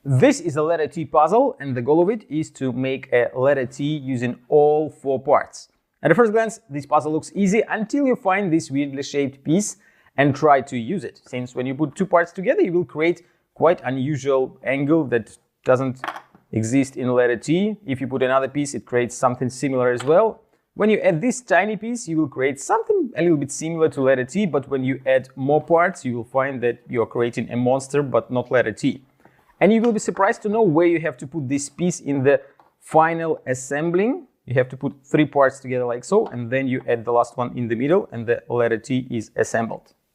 This is a letter T puzzle, and the goal of it is to make a letter T using all 4 parts. At a first glance, this puzzle looks easy until you find this weirdly shaped piece and try to use it, since when you put 2 parts together, you will create quite unusual angle that doesn't exist in letter T. If you put another piece, it creates something similar as well. When you add this tiny piece, you will create something a little bit similar to letter T, but when you add more parts, you will find that you're creating a monster, but not letter T. And you will be surprised to know where you have to put this piece in the final assembling. You have to put 3 parts together like so, and then you add the last one in the middle, and the letter T is assembled.